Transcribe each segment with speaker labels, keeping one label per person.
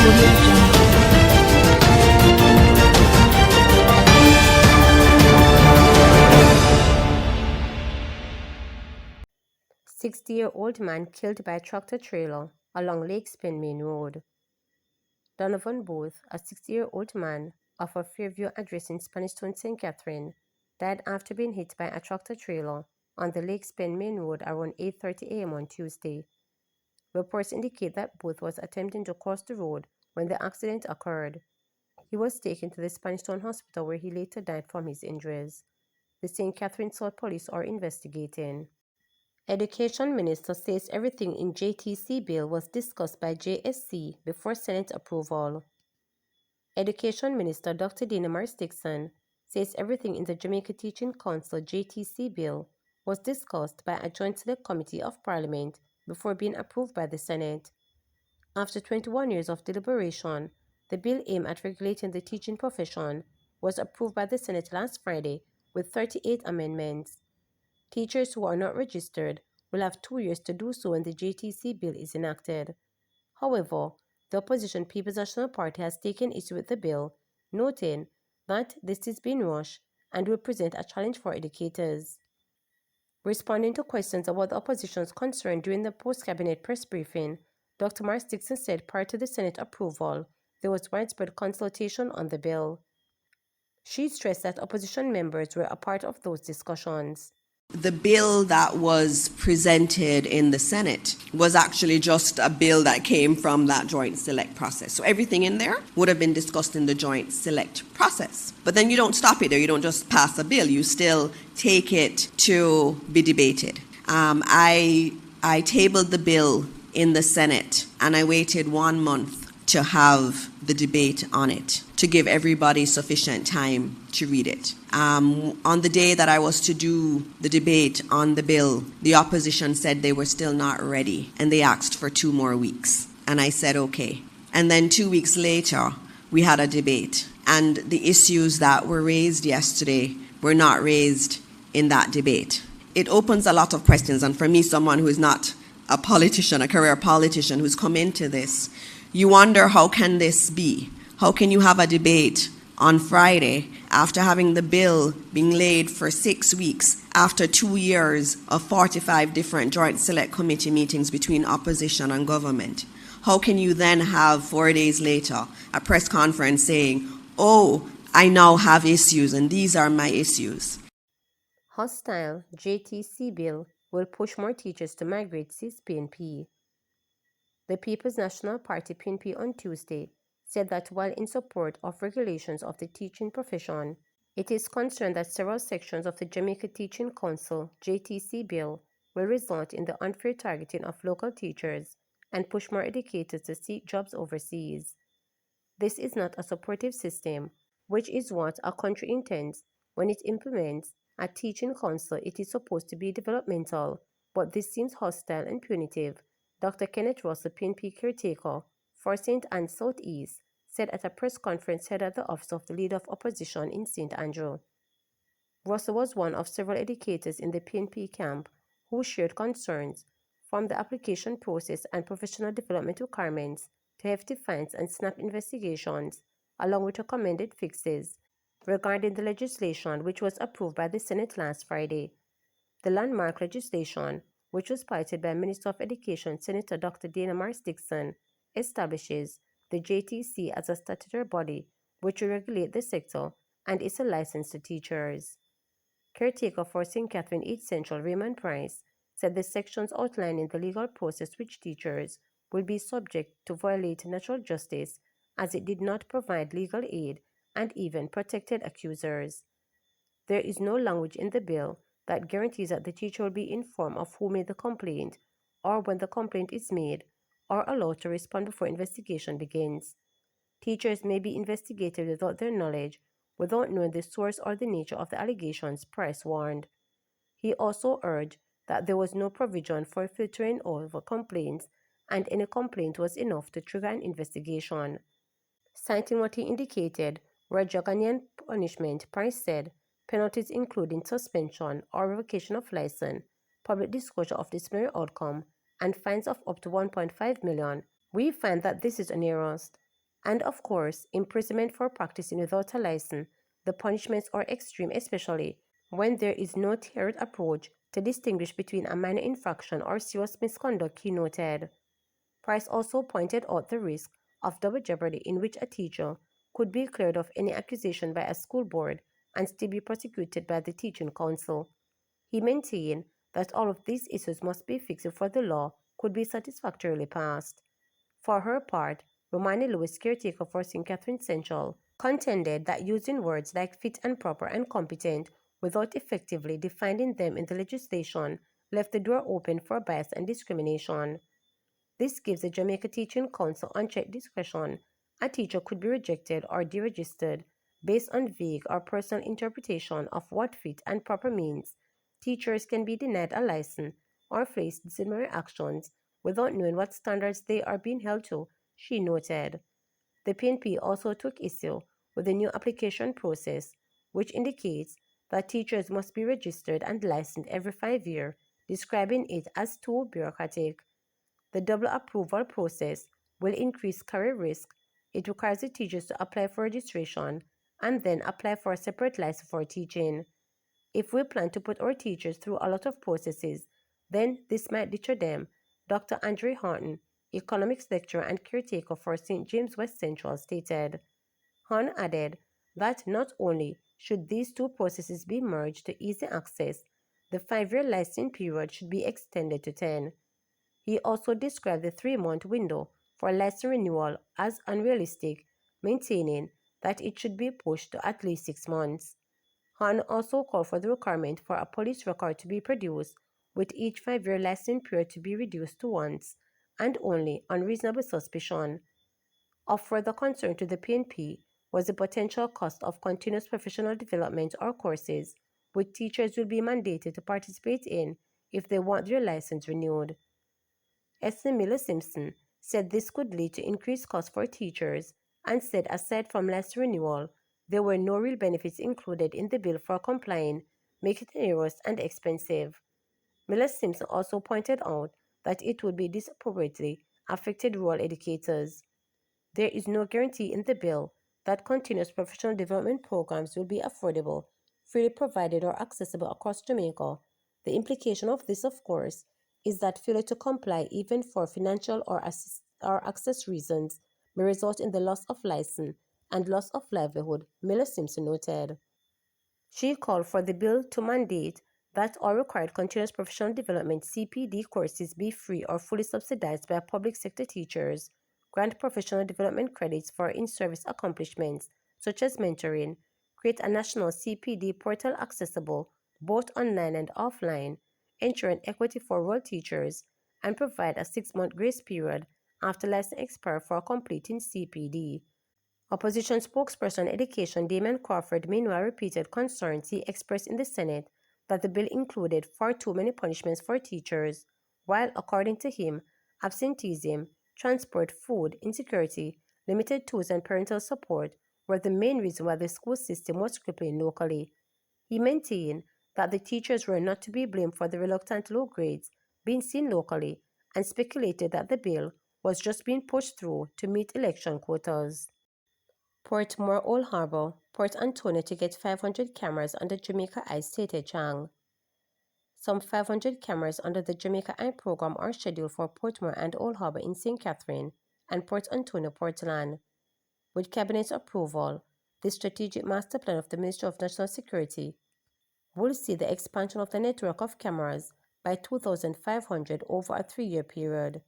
Speaker 1: Audio Jungle.
Speaker 2: 60-year-old man killed by a tractor-trailer along Lake Spin Main Road. Donovan Booth, a 60-year-old man of a Fairview address in Spanish Town, St. Catherine, died after being hit by a tractor-trailer on the Lake Spin Main Road around 8:30 a.m. on Tuesday. Reports indicate that Booth was attempting to cross the road when the accident occurred. He was taken to the Spanish Town Hospital where he later died from his injuries. The St. Catherine South Police are investigating. Education Minister says everything in JTC bill was discussed by JSC before Senate approval. Education Minister Dr. Dina Dixon says everything in the Jamaica Teaching Council JTC bill was discussed by a joint select committee of Parliament before being approved by the Senate. After 21 years of deliberation, the bill aimed at regulating the teaching profession was approved by the Senate last Friday with 38 amendments. Teachers who are not registered will have 2 years to do so when the JTC bill is enacted. However, the opposition People's National Party has taken issue with the bill, noting that this is being rushed and will present a challenge for educators. Responding to questions about the opposition's concern during the post-cabinet press briefing, Dr. Mark Dixon said prior to the Senate approval, there was widespread consultation on the bill. She stressed that opposition members were a part of those discussions.
Speaker 3: The bill that was presented in the Senate was actually just a bill that came from that joint select process. So everything in there would have been discussed in the joint select process. But then you don't stop it there. You don't just pass a bill. You still take it to be debated. I tabled the bill in the Senate and I waited 1 month to have the debate on it, to give everybody sufficient time to read it. On the day that I was to do the debate on the bill, the opposition said they were still not ready and they asked for 2 more weeks. And I said, okay. And then 2 weeks later, we had a debate. And the issues that were raised yesterday were not raised in that debate. It opens a lot of questions. And for me, someone who is not a politician, a career politician who's come into this, you wonder, how can this be? How can you have a debate on Friday after having the bill being laid for 6 weeks, after 2 years of 45 different joint select committee meetings between opposition and government? How can you then have 4 days later a press conference saying, oh, I now have issues and these are my issues?
Speaker 2: Hostile JTC bill will push more teachers to migrate, says PNP. The People's National Party PNP on Tuesday said that while in support of regulations of the teaching profession, it is concerned that several sections of the Jamaica Teaching Council JTC bill will result in the unfair targeting of local teachers and push more educators to seek jobs overseas. This is not a supportive system, which is what a country intends when it implements a teaching council. It is supposed to be developmental, but this seems hostile and punitive. Dr. Kenneth Russell, PNP caretaker for St. Anne South East, said at a press conference held at the office of the Leader of Opposition in St. Andrew. Russell was one of several educators in the PNP camp who shared concerns from the application process and professional development requirements to hefty fines and snap investigations, along with recommended fixes regarding the legislation which was approved by the Senate last Friday. The landmark legislation, which was piloted by Minister of Education Senator Dr. Dana Dixon, establishes the JTC as a statutory body which will regulate the sector and is a license to teachers. Caretaker for St. Catherine East Central Raymond Price said the sections outlining the legal process which teachers will be subject to violate natural justice as it did not provide legal aid and even protected accusers. There is no language in the bill that guarantees that the teacher will be informed of who made the complaint or when the complaint is made or allowed to respond before investigation begins. Teachers may be investigated without their knowledge, without knowing the source or the nature of the allegations, Price warned. He also urged that there was no provision for filtering over complaints and any complaint was enough to trigger an investigation. Citing what he indicated were draconian punishment, Price said penalties including suspension or revocation of license, public disclosure of disciplinary outcome, and fines of up to 1.5 million. We find that this is onerous. And of course, imprisonment for practicing without a license. The punishments are extreme, especially when there is no tiered approach to distinguish between a minor infraction or serious misconduct, he noted. Price also pointed out the risk of double jeopardy in which a teacher could be cleared of any accusation by a school board and still be prosecuted by the teaching council. He maintained that all of these issues must be fixed before the law could be satisfactorily passed. For her part, Romani Lewis, caretaker for St. Catherine Central, contended that using words like fit and proper and competent without effectively defining them in the legislation left the door open for bias and discrimination. This gives the Jamaica Teaching Council unchecked discretion. A teacher could be rejected or deregistered based on vague or personal interpretation of what fit and proper means. Teachers can be denied a license or face disciplinary actions without knowing what standards they are being held to, she noted. The PNP also took issue with the new application process, which indicates that teachers must be registered and licensed every 5 years, describing it as too bureaucratic. The double approval process will increase career risk. It requires the teachers to apply for registration and then apply for a separate license for teaching. If we plan to put our teachers through a lot of processes, then this might deter them, Dr. Andre Horton, economics lecturer and caretaker for St. James West Central, stated. Horn added that not only should these two processes be merged to easy access, the 5-year licensing period should be extended to 10. He also described the 3-month window for license renewal as unrealistic, maintaining that it should be pushed to at least 6 months. Han also called for the requirement for a police record to be produced, with each 5-year licensing period to be reduced to once, and only on reasonable suspicion. Of further concern to the PNP was the potential cost of continuous professional development or courses, which teachers will be mandated to participate in if they want their license renewed. Esther Miller Simpson said this could lead to increased costs for teachers and said aside from less renewal, there were no real benefits included in the bill for complying, making it onerous and expensive. Miller Simpson also pointed out that it would be disproportionately affected rural educators. There is no guarantee in the bill that continuous professional development programs will be affordable, freely provided, or accessible across Jamaica. The implication of this, of course, is that failure to comply, even for financial or access reasons, may result in the loss of license and loss of livelihood, Miller Simpson noted. She called for the bill to mandate that all required continuous professional development CPD courses be free or fully subsidized by public sector teachers, grant professional development credits for in-service accomplishments such as mentoring, create a national CPD portal accessible both online and offline, ensuring equity for rural teachers, and provide a 6-month grace period after license expires for completing CPD. Opposition spokesperson on education Damon Crawford meanwhile repeated concerns he expressed in the Senate that the bill included far too many punishments for teachers, while, according to him, absenteeism, transport, food insecurity, limited tools, and parental support were the main reason why the school system was crippling locally. He maintained that the teachers were not to be blamed for the reluctant low grades being seen locally and speculated that the bill was just being pushed through to meet election quotas. Portmore Old Harbour, Port Antonio to get 500 cameras under Jamaica Eye, stated Chang. Some 500 cameras under the Jamaica Eye program are scheduled for Portmore and Old Harbour in St. Catherine and Port Antonio, Portland. With Cabinet's approval, the strategic master plan of the Ministry of National Security will see the expansion of the network of cameras by 2,500 over a 3-year period.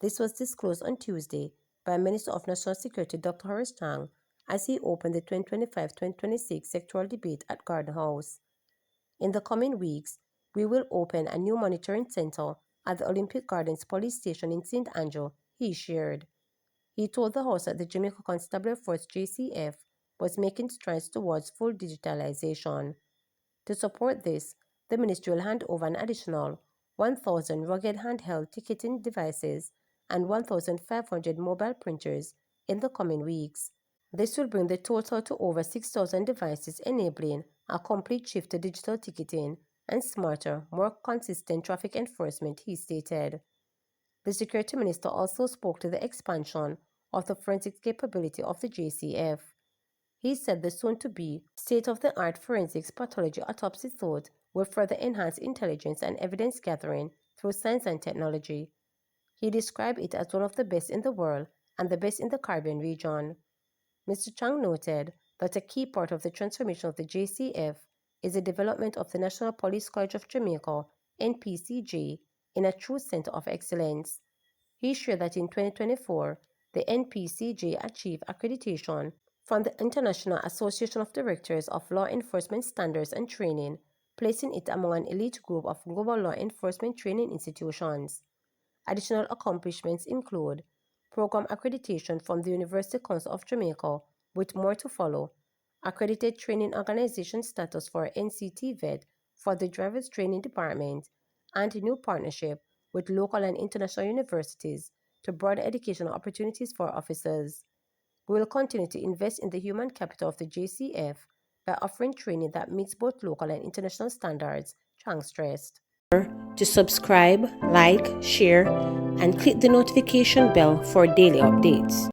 Speaker 2: This was disclosed on Tuesday by Minister of National Security Dr. Horace Tang as he opened the 2025-2026 sectoral debate at Garden House. In the coming weeks, we will open a new monitoring center at the Olympic Gardens Police Station in St. Andrew, he shared. He told the House that the Jamaica Constabulary Force JCF was making strides towards full digitalization. To support this, the ministry will hand over an additional 1,000 rugged handheld ticketing devices and 1,500 mobile printers in the coming weeks. This will bring the total to over 6,000 devices, enabling a complete shift to digital ticketing and smarter, more consistent traffic enforcement, he stated. The security minister also spoke to the expansion of the forensics capability of the JCF. He said the soon-to-be state-of-the-art forensics pathology autopsy thought will further enhance intelligence and evidence gathering through science and technology. He described it as one of the best in the world and the best in the Caribbean region. Mr. Chang noted that a key part of the transformation of the JCF is the development of the National Police College of Jamaica, NPCJ, in a true center of excellence. He shared that in 2024, the NPCJ achieved accreditation from the International Association of Directors of Law Enforcement Standards and Training, placing it among an elite group of global law enforcement training institutions. Additional accomplishments include program accreditation from the University Council of Jamaica, with more to follow, accredited training organization status for NCT VET for the Driver's Training Department, and a new partnership with local and international universities to broaden educational opportunities for officers. We will continue to invest in the human capital of the JCF by offering training that meets both local and international standards, Chang stressed. To subscribe, like, share, and click the notification bell for daily updates.